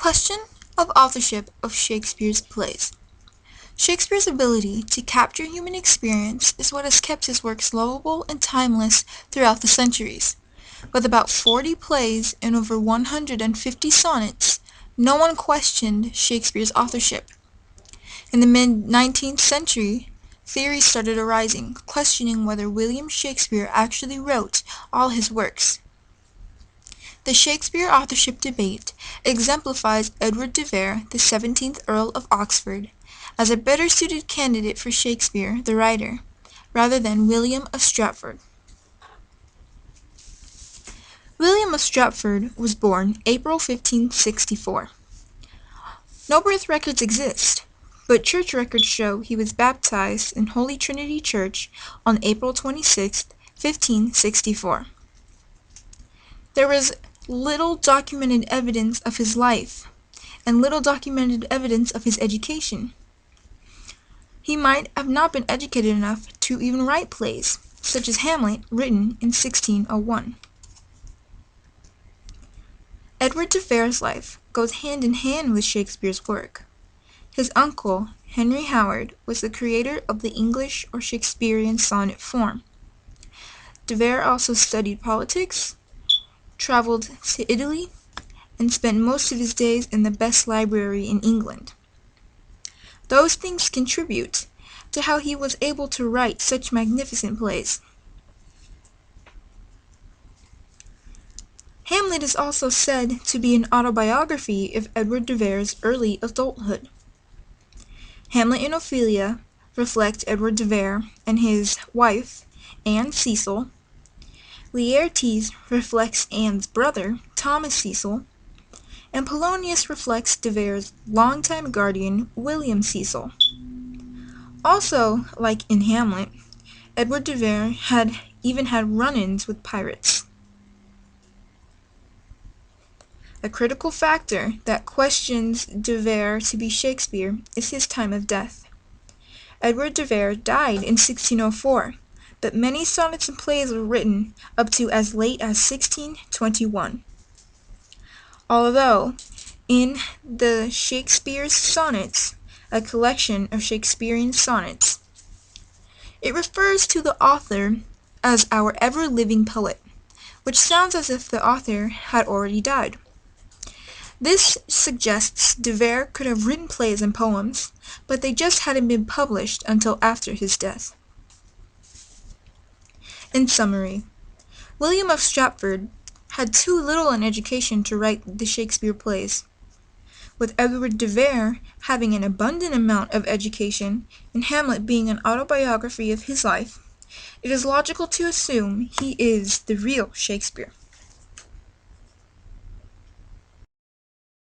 Question of authorship of Shakespeare's plays. Shakespeare's ability to capture human experience is what has kept his works lovable and timeless throughout the centuries. With about 40 plays and over 150 sonnets, no one questioned Shakespeare's authorship. In the mid-19th century, theories started arising, questioning whether William Shakespeare actually wrote all his works. The Shakespeare authorship debate exemplifies Edward de Vere, the 17th Earl of Oxford, as a better-suited candidate for Shakespeare, the writer, rather than William of Stratford. William of Stratford was born April 1564. No birth records exist, but church records show he was baptized in Holy Trinity Church on April 26, 1564. There was little documented evidence of his life, and little documented evidence of his education. He might have not been educated enough to even write plays, such as Hamlet, written in 1601. Edward de Vere's life goes hand in hand with Shakespeare's work. His uncle, Henry Howard, was the creator of the English or Shakespearean sonnet form. De Vere also studied politics, traveled to Italy, and spent most of his days in the best library in England. Those things contribute to how he was able to write such magnificent plays. Hamlet is also said to be an autobiography of Edward de Vere's early adulthood. Hamlet and Ophelia reflect Edward de Vere and his wife, Anne Cecil. Laertes reflects Anne's brother, Thomas Cecil, and Polonius reflects de Vere's longtime guardian, William Cecil. Also, like in Hamlet, Edward de Vere had even had run-ins with pirates. A critical factor that questions de Vere to be Shakespeare is his time of death. Edward de Vere died in 1604, but many sonnets and plays were written up to as late as 1621. Although, in the Shakespeare's Sonnets, a collection of Shakespearean sonnets, it refers to the author as our ever-living poet, which sounds as if the author had already died. This suggests de Vere could have written plays and poems, but they just hadn't been published until after his death. In summary, William of Stratford had too little an education to write the Shakespeare plays. With Edward de Vere having an abundant amount of education and Hamlet being an autobiography of his life, it is logical to assume he is the real Shakespeare.